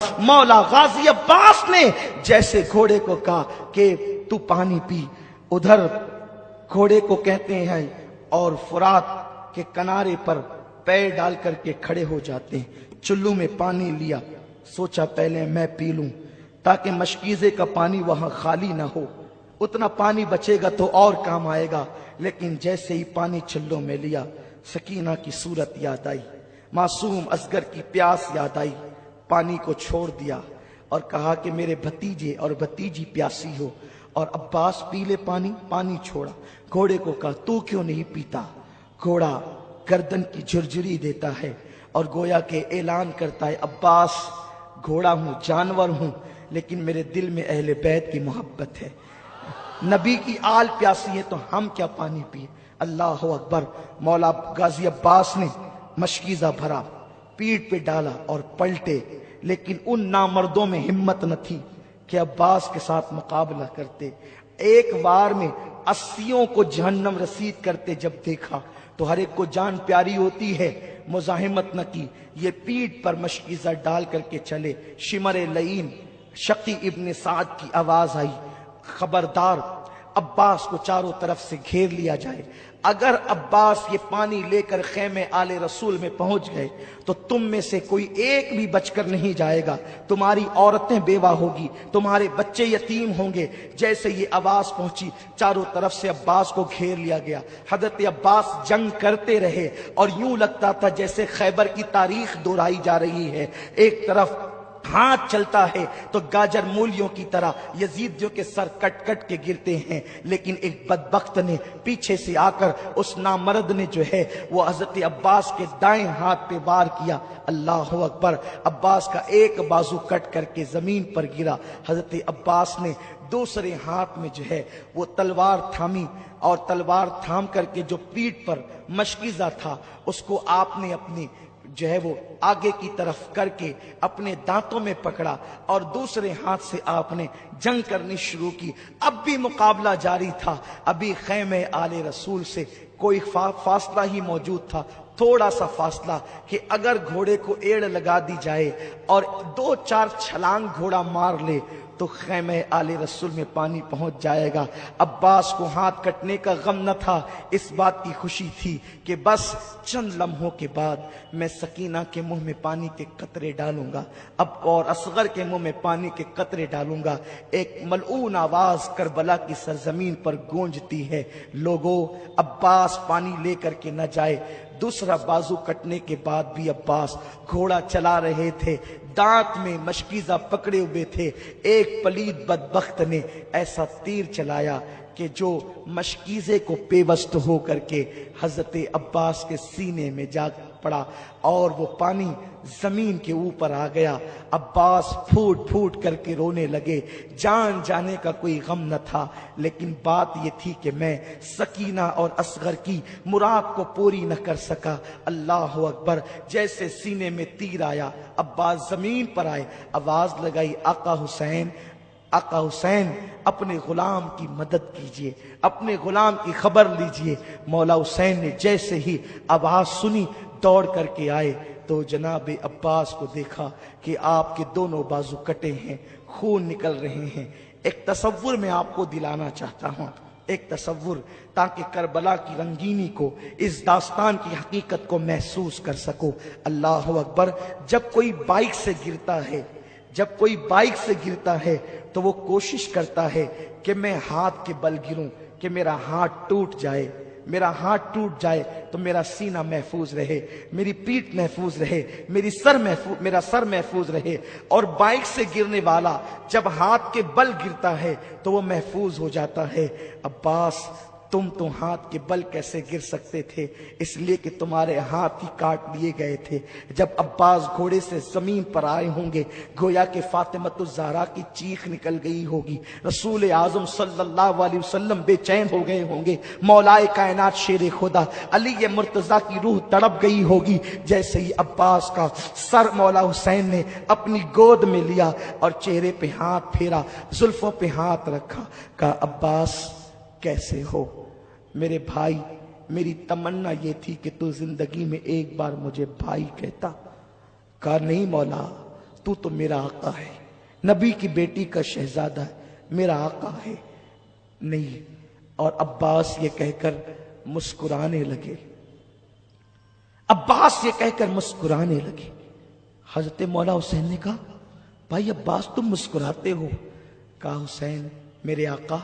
مولا غازی عباس نے جیسے گھوڑے کو کہا کہ تو پانی پی، ادھر گھوڑے کو کہتے ہیں اور فرات کے کنارے پر پیر ڈال کر کے کھڑے ہو جاتے ہیں۔ چلو میں پانی لیا، سوچا پہلے میں پی لوں تاکہ مشکیزے کا پانی وہاں خالی نہ ہو، اتنا پانی بچے گا تو اور کام آئے گا۔ لیکن جیسے ہی پانی چلو میں لیا، سکینہ کی صورت یاد آئی، معصوم اصغر کی پیاس یاد آئی، پانی کو چھوڑ دیا اور کہا کہ میرے بھتیجے اور بھتیجی پیاسی ہو، اور عباس پی لے پانی، پانی چھوڑا۔ گھوڑے کو کہا تو کیوں نہیں پیتا؟ گھوڑا گردن کی جھرجھری دیتا ہے اور گویا کہ اعلان کرتا ہے عباس گھوڑا ہوں، جانور ہوں، لیکن میرے دل میں اہل بیت کی محبت ہے، نبی کی آل پیاسی ہے تو ہم کیا پانی پیے۔ اللہ اکبر۔ مولا غازی عباس نے مشکیزہ بھرا، پیٹ پہ ڈالا اور پلٹے، لیکن ان نامردوں میں ہمت نہ تھی کہ عباس کے ساتھ مقابلہ کرتے۔ ایک وار میں 80 کو جہنم رسید کرتے جب دیکھا تو ہر ایک کو جان پیاری ہوتی ہے، مزاحمت نہ کی، یہ پیٹ پر مشکیزہ ڈال کر کے چلے۔ شمر لعین شقی ابن سعد کی آواز آئی، خبردار عباس کو چاروں طرف سے گھیر لیا جائے، اگر عباس یہ پانی لے کر خیمے آل رسول میں پہنچ گئے تو تم میں سے کوئی ایک بھی بچ کر نہیں جائے گا، تمہاری عورتیں بیوہ ہوگی، تمہارے بچے یتیم ہوں گے۔ جیسے یہ آواز پہنچی چاروں طرف سے عباس کو گھیر لیا گیا۔ حضرت عباس جنگ کرتے رہے اور یوں لگتا تھا جیسے خیبر کی تاریخ دہرائی جا رہی ہے۔ ایک طرف ہاتھ چلتا ہے تو گاجر مولیوں کی طرح یزیدیوں کے سر کٹ کٹ کے گرتے ہیں، لیکن ایک بدبخت نے پیچھے سے آ کر اس نامرد نے جو ہے وہ حضرت عباس کے دائیں ہاتھ پہ وار کیا۔ اللہ اکبر۔ عباس کا ایک بازو کٹ کر کے زمین پر گرا۔ حضرت عباس نے دوسرے ہاتھ میں جو ہے وہ تلوار تھامی اور تلوار تھام کر کے جو پیٹھ پر مشکیزہ تھا اس کو آپ نے اپنی جو ہے وہ آگے کی طرف کر کے اپنے دانتوں میں پکڑا اور دوسرے ہاتھ سے آپ نے جنگ کرنی شروع کی۔ اب بھی مقابلہ جاری تھا، ابھی خیمے آل رسول سے کوئی فاصلہ ہی موجود تھا، تھوڑا سا فاصلہ کہ اگر گھوڑے کو ایڑ لگا دی جائے اور 2-4 چھلانگ گھوڑا مار لے تو خیمے آل رسول میں پانی پہنچ جائے گا۔ عباس کو ہاتھ کٹنے کا غم نہ تھا، اس بات کی خوشی تھی کہ بس چند لمحوں کے بعد میں سکینہ کے منہ میں پانی کے قطرے ڈالوں گا، اب اور اصغر کے منہ میں پانی کے قطرے ڈالوں گا۔ ایک ملعون آواز کربلا کی سرزمین پر گونجتی ہے، لوگوں عباس پانی لے کر کے نہ جائے۔ دوسرا بازو کٹنے کے بعد بھی عباس گھوڑا چلا رہے تھے، دانت میں مشکیزہ پکڑے ہوئے تھے۔ ایک پلید بدبخت نے ایسا تیر چلایا کہ جو مشکیزے کو پیوست ہو کر کے حضرت عباس کے سینے میں جا پڑا اور وہ پانی زمین کے اوپر آ گیا۔ عباس پھوٹ پھوٹ کر کے رونے لگے، جان جانے کا کوئی غم نہ تھا، لیکن بات یہ تھی کہ میں سکینہ اور اصغر کی مراد کو پوری نہ کر سکا۔ اللہ اکبر۔ جیسے سینے میں تیر آیا عباس زمین پر آئے، آواز لگائی آقا حسین، آقا حسین اپنے غلام کی مدد کیجئے، اپنے غلام کی خبر لیجئے۔ مولا حسین نے جیسے ہی آواز سنی دوڑ کر کے آئے تو جناب عباس کو دیکھا کہ آپ کے دونوں بازو کٹے ہیں، خون نکل رہے ہیں۔ ایک تصور میں آپ کو دلانا چاہتا ہوں، ایک تصور، تاکہ کربلا کی رنگینی کو، اس داستان کی حقیقت کو محسوس کر سکو۔ اللہ اکبر۔ جب کوئی بائک سے گرتا ہے، جب کوئی بائک سے گرتا ہے تو وہ کوشش کرتا ہے کہ میں ہاتھ کے بل گروں، کہ میرا ہاتھ ٹوٹ جائے، میرا ہاتھ ٹوٹ جائے تو میرا سینہ محفوظ رہے، میری پیٹھ محفوظ رہے، میرا سر محفوظ رہے۔ اور بائک سے گرنے والا جب ہاتھ کے بل گرتا ہے تو وہ محفوظ ہو جاتا ہے۔ عباس تم تو ہاتھ کے بل کیسے گر سکتے تھے؟ اس لیے کہ تمہارے ہاتھ ہی کاٹ لیے گئے تھے۔ جب عباس گھوڑے سے زمین پر آئے ہوں گے گویا کہ فاطمۃ الزہرا کی چیخ نکل گئی ہوگی، رسول اعظم صلی اللہ علیہ وسلم بے چین ہو گئے ہوں گے، مولائے کائنات شیر خدا علی مرتضیٰ کی روح تڑپ گئی ہوگی۔ جیسے ہی عباس کا سر مولا حسین نے اپنی گود میں لیا اور چہرے پہ ہاتھ پھیرا، زلفوں پہ ہاتھ رکھا، کہا عباس کیسے ہو میرے بھائی؟ میری تمنا یہ تھی کہ تو زندگی میں ایک بار مجھے بھائی کہتا۔ کہا نہیں مولا، تو تو میرا آقا ہے، نبی کی بیٹی کا شہزادہ ہے، میرا آقا ہے نہیں۔ اور عباس یہ کہہ کر مسکرانے لگے، عباس یہ کہہ کر مسکرانے لگے۔ حضرت مولا حسین نے کہا بھائی عباس تم مسکراتے ہو؟ کہا حسین میرے آقا،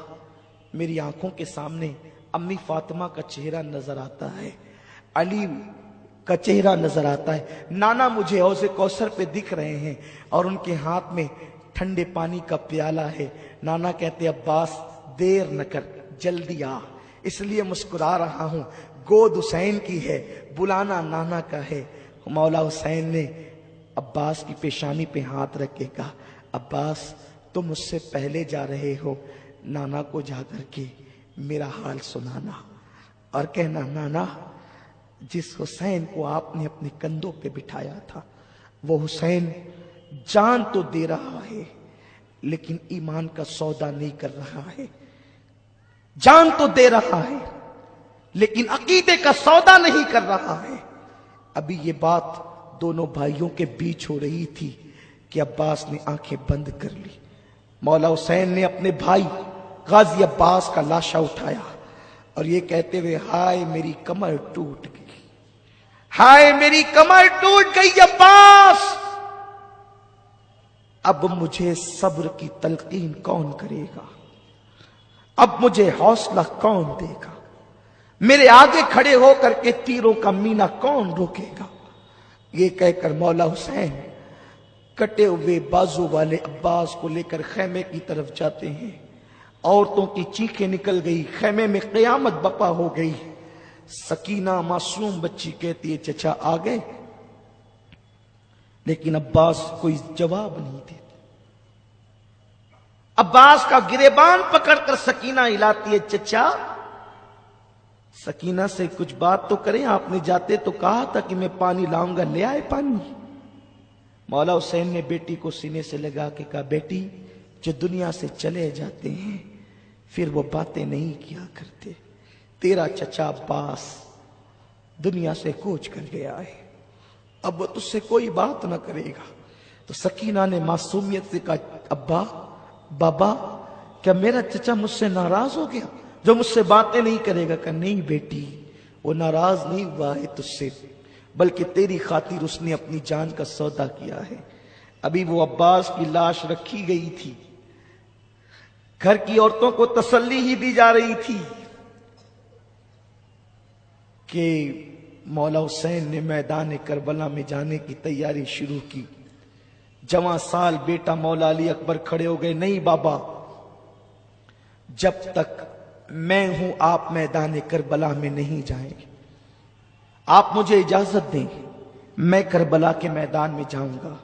میری آنکھوں کے سامنے امی فاطمہ کا چہرہ نظر آتا ہے، علی کا چہرہ نظر آتا ہے، نانا مجھے حوض کوثر پہ دکھ رہے ہیں اور ان کے ہاتھ میں ٹھنڈے پانی کا پیالہ ہے۔ نانا کہتے عباس دیر نہ کر، جلدی آ، اس لیے مسکرا رہا ہوں، گود حسین کی ہے، بلانا نانا کا ہے۔ مولا حسین نے عباس کی پیشانی پہ ہاتھ رکھ کے کہا عباس تم مجھ سے پہلے جا رہے ہو، نانا کو جا کر کے میرا حال سنانا اور کہنا نانا جس حسین کو آپ نے اپنے کندھوں پہ بٹھایا تھا وہ حسین جان تو دے رہا ہے لیکن ایمان کا سودا نہیں کر رہا ہے، جان تو دے رہا ہے لیکن عقیدے کا سودا نہیں کر رہا ہے۔ ابھی یہ بات دونوں بھائیوں کے بیچ ہو رہی تھی کہ عباس نے آنکھیں بند کر لی۔ مولا حسین نے اپنے بھائی غازی عباس کا لاشا اٹھایا اور یہ کہتے ہوئے ہائے میری کمر ٹوٹ گئی، ہائے میری کمر ٹوٹ گئی عباس، اب مجھے صبر کی تلقین کون کرے گا، اب مجھے حوصلہ کون دے گا، میرے آگے کھڑے ہو کر کے تیروں کا مینا کون روکے گا۔ یہ کہہ کر مولا حسین کٹے ہوئے بازو والے عباس کو لے کر خیمے کی طرف جاتے ہیں۔ عورتوں کی چیخیں نکل گئی، خیمے میں قیامت بپا ہو گئی۔ سکینہ معصوم بچی کہتی ہے چچا آ گئے، لیکن عباس کوئی جواب نہیں دیتے۔ عباس کا گریبان پکڑ کر سکینہ ہلاتی ہے چچا سکینہ سے کچھ بات تو کریں، آپ نے جاتے تو کہا تھا کہ میں پانی لاؤں گا، لے آئے پانی۔ مولا حسین نے بیٹی کو سینے سے لگا کے کہا بیٹی جو دنیا سے چلے جاتے ہیں پھر وہ باتیں نہیں کیا کرتے، تیرا چچا عباس دنیا سے کوچ کر گیا ہے، اب وہ تجھ سے کوئی بات نہ کرے گا۔ تو سکینہ نے معصومیت سے کہا ابا بابا کیا میرا چچا مجھ سے ناراض ہو گیا جو مجھ سے باتیں نہیں کرے گا؟ کہ نہیں بیٹی وہ ناراض نہیں ہوا ہے تجھ سے، بلکہ تیری خاطر اس نے اپنی جان کا سودا کیا ہے۔ ابھی وہ عباس کی لاش رکھی گئی تھی، گھر کی عورتوں کو تسلی ہی دی جا رہی تھی کہ مولا حسین نے میدان کربلا میں جانے کی تیاری شروع کی۔ جوان سال بیٹا مولا علی اکبر کھڑے ہو گئے، نہیں بابا جب تک میں ہوں آپ میدان کربلا میں نہیں جائیں گے، آپ مجھے اجازت دیں میں کربلا کے میدان میں جاؤں گا۔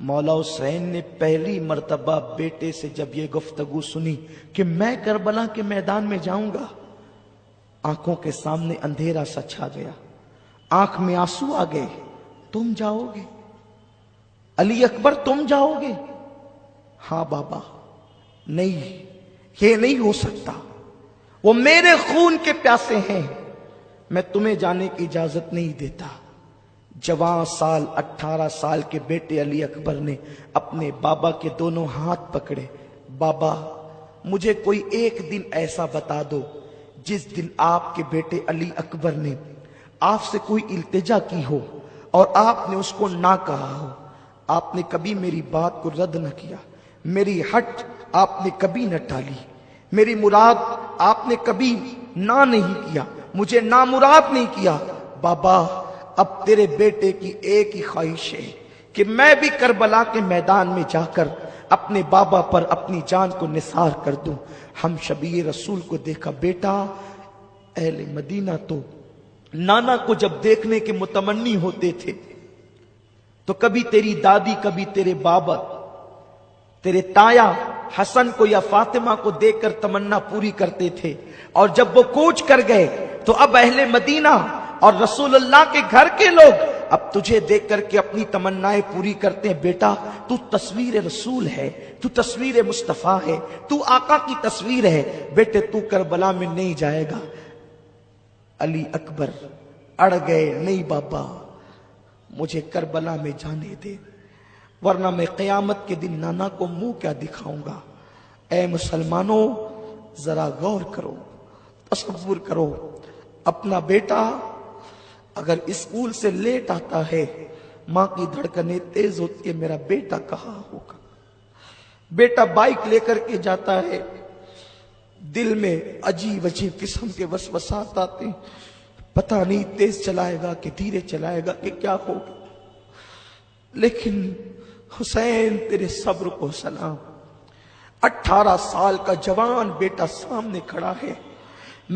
مولا حسین نے پہلی مرتبہ بیٹے سے جب یہ گفتگو سنی کہ میں کربلا کے میدان میں جاؤں گا، آنکھوں کے سامنے اندھیرا سا چھا گیا، آنکھ میں آنسو آ گئے۔ تم جاؤ گے علی اکبر، تم جاؤ گے؟ ہاں بابا، نہیں یہ نہیں ہو سکتا، وہ میرے خون کے پیاسے ہیں، میں تمہیں جانے کی اجازت نہیں دیتا۔ جوان سال 18 سال کے بیٹے علی اکبر نے اپنے بابا کے دونوں ہاتھ پکڑے، بابا مجھے کوئی ایک دن ایسا بتا دو جس دن آپ کے بیٹے علی اکبر نے آپ سے کوئی التجا کی ہو اور آپ نے اس کو نہ کہا ہو، آپ نے کبھی میری بات کو رد نہ کیا، میری ہٹ آپ نے کبھی نہ ٹالی، میری مراد آپ نے کبھی نہ نہیں کیا، مجھے نامراد نہیں کیا۔ بابا اب تیرے بیٹے کی ایک ہی خواہش ہے کہ میں بھی کربلا کے میدان میں جا کر اپنے بابا پر اپنی جان کو نثار کر دوں۔ ہم شبیہ رسول کو دیکھا، بیٹا اہل مدینہ تو نانا کو جب دیکھنے کے متمنی ہوتے تھے تو کبھی تیری دادی کبھی تیرے بابا تیرے تایا حسن کو یا فاطمہ کو دیکھ کر تمنا پوری کرتے تھے، اور جب وہ کوچ کر گئے تو اب اہل مدینہ اور رسول اللہ کے گھر کے لوگ اب تجھے دیکھ کر کے اپنی تمنائیں پوری کرتے ہیں۔ بیٹا تو تصویر رسول ہے، تو تصویر مصطفیٰ ہے، تو آقا کی تصویر ہے، بیٹے تو کربلا میں نہیں جائے گا۔ علی اکبر اڑ گئے، نہیں بابا مجھے کربلا میں جانے دے، ورنہ میں قیامت کے دن نانا کو منہ کیا دکھاؤں گا۔ اے مسلمانوں ذرا غور کرو، تصور کرو، اپنا بیٹا اگر اسکول سے لیٹ آتا ہے ماں کی دھڑکنیں تیز ہوتی ہے، میرا بیٹا کہاں ہوگا۔ بیٹا بائک لے کر کے جاتا ہے، دل میں عجیب عجیب قسم کے وسوسات آتے ہیں، پتہ نہیں تیز چلائے گا کہ دھیرے چلائے گا کہ کیا ہوگا۔ لیکن حسین تیرے صبر کو سلام، 18 سال کا جوان بیٹا سامنے کھڑا ہے،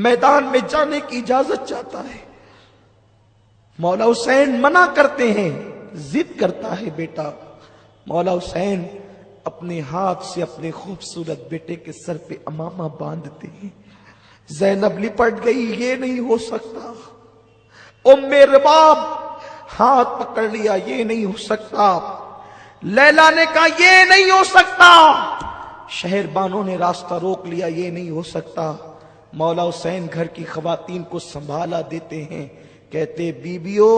میدان میں جانے کی اجازت چاہتا ہے، مولا حسین منع کرتے ہیں، ضد کرتا ہے بیٹا۔ مولا حسین اپنے ہاتھ سے اپنے خوبصورت بیٹے کے سر پہ امامہ باندھتے ہیں۔ زینب لپٹ گئی، یہ نہیں ہو سکتا۔ ام رباب ہاتھ پکڑ لیا، یہ نہیں ہو سکتا۔ لیلا نے کہا یہ نہیں ہو سکتا۔ شہر بانوں نے راستہ روک لیا، یہ نہیں ہو سکتا۔ مولا حسین گھر کی خواتین کو سنبھالا دیتے ہیں، کہتے بیبیو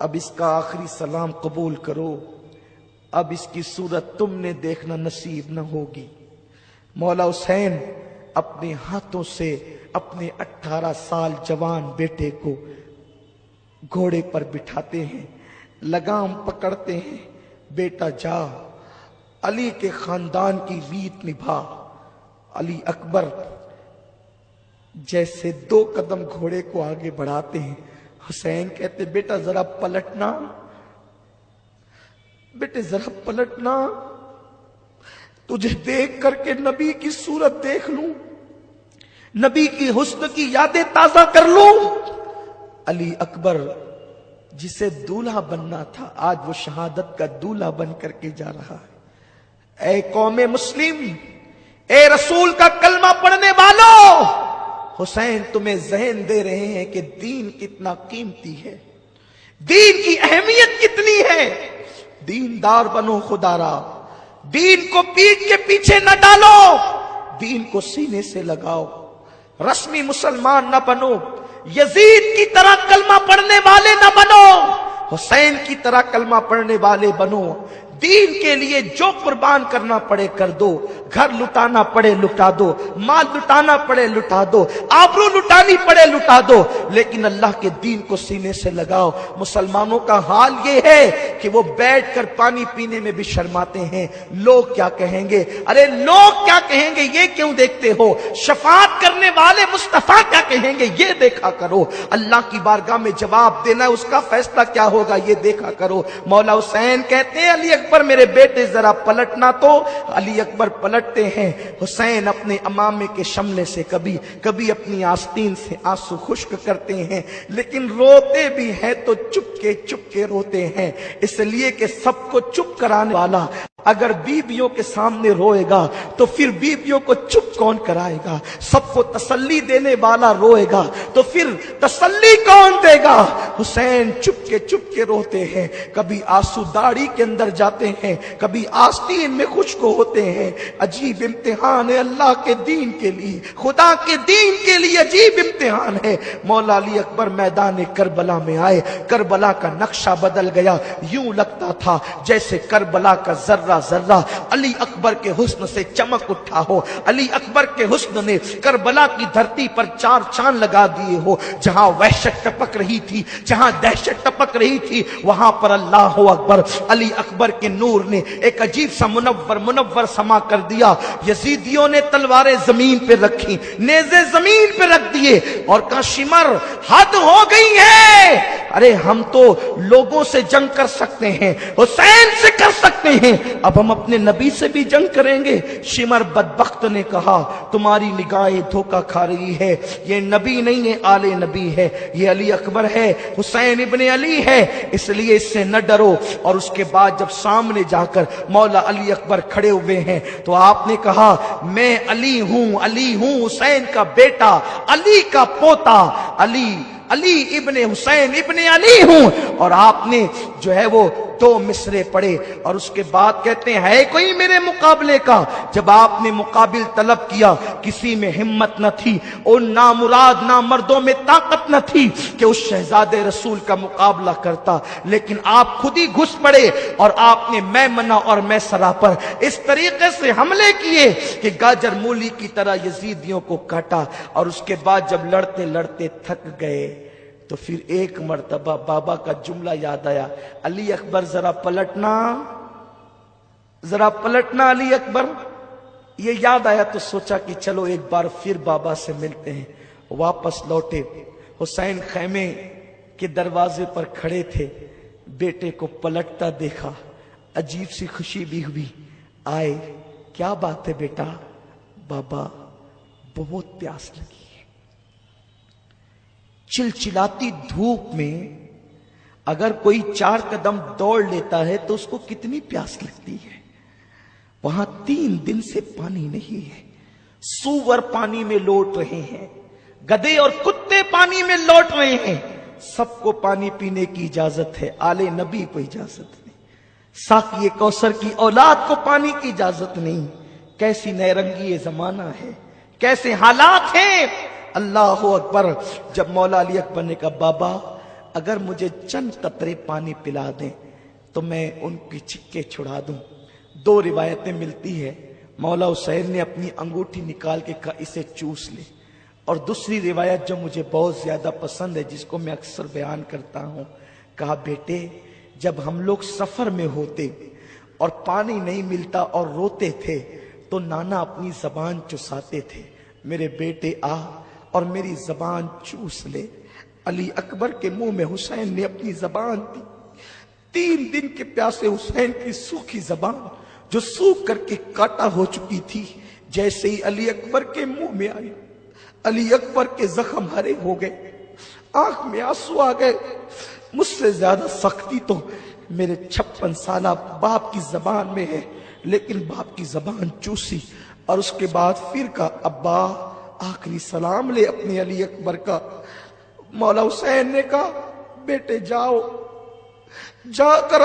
اب اس کا آخری سلام قبول کرو، اب اس کی صورت تم نے دیکھنا نصیب نہ ہوگی۔ مولا حسین اپنے ہاتھوں سے اپنے 18 سال جوان بیٹے کو گھوڑے پر بٹھاتے ہیں، لگام پکڑتے ہیں، بیٹا جا، علی کے خاندان کی ریت نبھا۔ علی اکبر جیسے 2 قدم گھوڑے کو آگے بڑھاتے ہیں، حسین کہتے بیٹا ذرا پلٹنا، بیٹے ذرا پلٹنا، تجھے دیکھ کر کے نبی کی صورت دیکھ لوں، نبی کی حسن کی یادیں تازہ کر لوں۔ علی اکبر جسے دولہا بننا تھا آج وہ شہادت کا دولہا بن کر کے جا رہا ہے۔ اے قوم مسلم، اے رسول کا کلمہ پڑھنے والوں، حسین تمہیں ذہن دے رہے ہیں کہ دین کتنا قیمتی ہے، دین کی اہمیت کتنی ہے۔ دیندار بنو خدارا، دین کو پیٹھ کے پیچھے نہ ڈالو، دین کو سینے سے لگاؤ، رسمی مسلمان نہ بنو، یزید کی طرح کلمہ پڑھنے والے نہ بنو، حسین کی طرح کلمہ پڑھنے والے بنو۔ دین کے لیے جو قربان کرنا پڑے کر دو، گھر لٹانا پڑے لٹا دو، مال لٹانا پڑے لٹا دو، آبرو لٹانی پڑے لٹا دو، لیکن اللہ کے دین کو سینے سے لگاؤ۔ مسلمانوں کا حال یہ ہے کہ وہ بیٹھ کر پانی پینے میں بھی شرماتے ہیں، لوگ کیا کہیں گے، ارے لوگ کیا کہیں گے یہ کیوں دیکھتے ہو، شفاعت کرنے والے مصطفیٰ کیا کہیں گے یہ دیکھا کرو، اللہ کی بارگاہ میں جواب دینا اس کا فیصلہ کیا ہوگا یہ دیکھا کرو۔ مولا حسین کہتے ہیں علی اکبر میرے بیٹے ذرا پلٹنا، تو علی اکبر پلٹتے ہیں۔ حسین اپنے امامے کے شملے سے کبھی کبھی اپنی آستین سے آنسو خشک کرتے ہیں، لیکن روتے بھی ہیں تو چپ کے روتے ہیں، اس لیے کہ سب کو چپ کرانے والا اگر بیویوں کے سامنے روئے گا تو پھر بیویوں کو چپ کون کرائے گا، سب کو تسلی دینے والا روئے گا تو پھر تسلی کون دے گا۔ حسین چپ کے روتے ہیں، کبھی آنسو داڑھی کے اندر جاتے ہیں، کبھی آستین میں خشک ہوتے ہیں۔ عجیب امتحان ہے اللہ کے دین کے لیے، خدا کے دین کے لیے عجیب امتحان ہے۔ مولا علی اکبر میدان کربلا میں آئے، کربلا کا نقشہ بدل گیا، یوں لگتا تھا جیسے کربلا کا ذرہ علی اکبر کے حسن سے چمک اٹھا ہو، علی اکبر کے حسن نے کربلا کی دھرتی پر 4 چاند لگا دیے ہو، جہاں وحشت ٹپک رہی تھی، جہاں دہشت ٹپک رہی تھی، وہاں پر اللہ اکبر، علی اکبر کے نور نے ایک عجیب سا منور سما کر دیا۔ یزیدیوں نے تلواریں زمین پہ رکھی، نیزے زمین پہ رکھ دیے اور کہا شمر حد ہو گئی ہے، ارے ہم تو لوگوں سے جنگ کر سکتے ہیں، حسین سے کر سکتے ہیں، اب ہم اپنے نبی سے بھی جنگ کریں گے۔ شمر بدبخت نے کہا تمہاری نگاہیں دھوکہ کھا رہی ہے، یہ نبی نہیں ہے، آل نبی ہے، یہ علی اکبر ہے، حسین ابن علی ہے، اس لیے اس سے نہ ڈرو۔ اور اس کے بعد جب سامنے جا کر مولا علی اکبر کھڑے ہوئے ہیں تو آپ نے کہا میں علی ہوں، حسین کا بیٹا، علی کا پوتا، علی ابن حسین ابن علی ہوں۔ اور آپ نے جو ہے وہ دو مصرے پڑے اور اس کے بعد کہتے ہیں ہے کوئی میرے مقابلے کا؟ جب آپ نے مقابل طلب کیا کسی میں ہمت نہ تھی، ان نامراد نامردوں میں طاقت نہ تھی کہ اس شہزادے رسول کا مقابلہ کرتا، لیکن آپ خود ہی گھس پڑے اور آپ نے میمنہ اور میسرہ پر اس طریقے سے حملے کیے کہ گاجر مولی کی طرح یزیدیوں کو کاٹا، اور اس کے بعد جب لڑتے لڑتے تھک گئے تو پھر ایک مرتبہ بابا کا جملہ یاد آیا، علی اکبر ذرا پلٹنا علی اکبر۔ یہ یاد آیا تو سوچا کہ چلو ایک بار پھر بابا سے ملتے ہیں۔ واپس لوٹے، حسین خیمے کے دروازے پر کھڑے تھے، بیٹے کو پلٹتا دیکھا، عجیب سی خوشی بھی ہوئی۔ آئے، کیا بات ہے بیٹا؟ بابا بہت پیاس لگی ہے۔ چلچلاتی دھوپ میں اگر کوئی 4 قدم دوڑ لیتا ہے تو اس کو کتنی پیاس لگتی ہے۔ وہاں 3 دن سے پانی نہیں ہے، سور پانی میں لوٹ رہے ہیں، گدھے اور کتے پانی میں لوٹ رہے ہیں، سب کو پانی پینے کی اجازت ہے، آل نبی کو اجازت نہیں، ساقی کوثر کی اولاد کو پانی کی اجازت نہیں۔ کیسی نیرنگی یہ زمانہ ہے، کیسے حالات ہیں۔ اللہ اکبر۔ جب مولا علی اکبر نے کہا بابا اگر مجھے چند قطرے پانی پلا دیں تو میں ان کی چھکے چھڑا دوں۔ 2 روایتیں ملتی ہے، مولا حسین نے اپنی انگوٹھی نکال کے کہا اسے چوس لے، اور دوسری روایت جو مجھے بہت زیادہ پسند ہے جس کو میں اکثر بیان کرتا ہوں، کہا بیٹے جب ہم لوگ سفر میں ہوتے اور پانی نہیں ملتا اور روتے تھے تو نانا اپنی زبان چساتے تھے، میرے بیٹے آ اور میری زبان چوس لے۔ علی اکبر کے منہ میں حسین نے اپنی زبان دی۔ 3 دن کے پیاسے حسین کی سوکھی زبان جو سوکھ کر کے کاٹا ہو چکی تھی، جیسے ہی علی اکبر کے منہ میں آئی، علی اکبر کے زخم ہرے ہو گئے، آنکھ میں آنسو آ گئے۔ مجھ سے زیادہ سختی تو میرے 56 سالہ باپ کی زبان میں ہے، لیکن باپ کی زبان چوسی اور اس کے بعد پھر کہا ابا آخری سلام لے اپنے علی اکبر کا۔ مولا حسین نے کہا بیٹے جاؤ، جا کر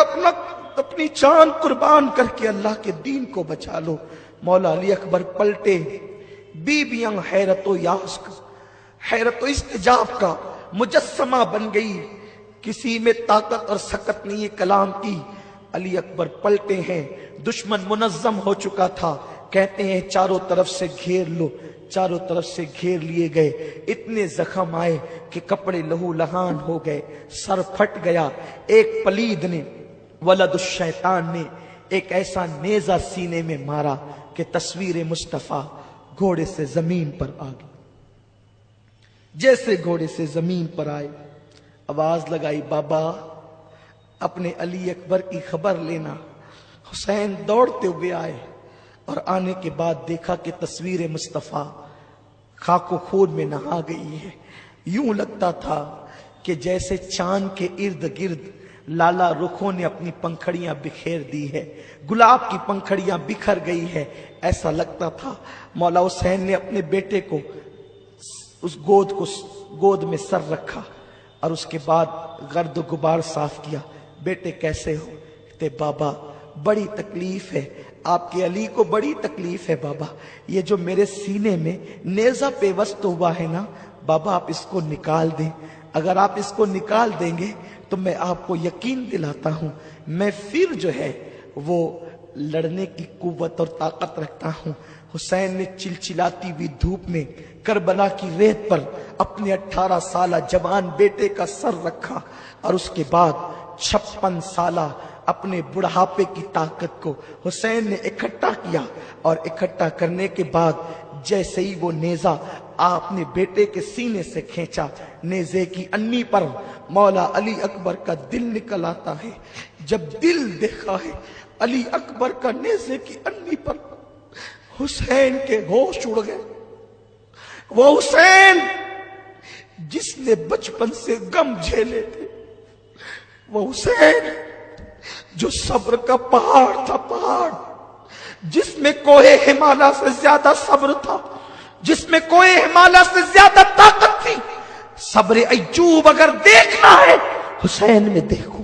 اپنی جان قربان کر کے اللہ کے دین کو بچا لو۔ مولا علی اکبر پلٹے، بیویاں حیرت و یاس کا، حیرت و استجاب کا مجسمہ بن گئی، کسی میں طاقت اور سکت نہیں کلام کی۔ علی اکبر پلٹے ہیں، دشمن منظم ہو چکا تھا، کہتے ہیں چاروں طرف سے گھیر لو، چاروں طرف سے گھیر لیے گئے، اتنے زخم آئے کہ کپڑے لہو لہان ہو گئے، سر پھٹ گیا۔ ایک پلید نے، ولد الشیطان نے ایک ایسا نیزہ سینے میں مارا کہ تصویر مصطفیٰ گھوڑے سے زمین پر آ گئی۔ جیسے گھوڑے سے زمین پر آئے، آواز لگائی بابا اپنے علی اکبر کی خبر لینا۔ حسین دوڑتے ہوئے آئے اور آنے کے بعد دیکھا کہ تصویر مصطفیٰ خاک و خون میں نہا گئی ہے۔ یوں لگتا تھا کہ جیسے چاند کے ارد گرد لالا رخوں نے اپنی پنکھڑیاں بکھیر دی ہے، گلاب کی پنکھڑیاں بکھر گئی ہے، ایسا لگتا تھا۔ مولا حسین نے اپنے بیٹے کو اس گود میں سر رکھا اور اس کے بعد گرد و غبار صاف کیا۔ بیٹے کیسے ہو؟ کہتے بابا بڑی تکلیف ہے، آپ کے علی کو بڑی تکلیف ہے بابا، یہ جو میرے سینے میں نیزہ پیوست ہوا ہے نا بابا آپ اس کو نکال دیں، اگر آپ اس کو نکال دیں گے تو میں آپ کو یقین دلاتا ہوں میں پھر جو ہے وہ لڑنے کی قوت اور طاقت رکھتا ہوں۔ حسین نے چلچلاتی ہوئی دھوپ میں کربلا کی ریت پر اپنے 18 سالہ جوان بیٹے کا سر رکھا اور اس کے بعد 56 سالہ اپنے بڑھاپے کی طاقت کو حسین نے اکٹھا کیا، اور اکٹھا کرنے کے بعد جیسے ہی وہ نیزہ آپ نے بیٹے کے سینے سے کھینچا، نیزے کی انی پر مولا علی اکبر کا دل نکل آتا ہے۔ جب دل دیکھا ہے علی اکبر کا نیزے کی انی پر، حسین کے ہوش اڑ گئے۔ وہ حسین جس نے بچپن سے غم جھیلے تھے، وہ حسین جو صبر کا پہاڑ تھا، پہاڑ جس میں کوہ ہمالیہ سے زیادہ صبر تھا، جس میں کوہ ہمالیہ سے زیادہ طاقت تھی۔ صبر ایوب اگر دیکھنا ہے حسین میں دیکھو،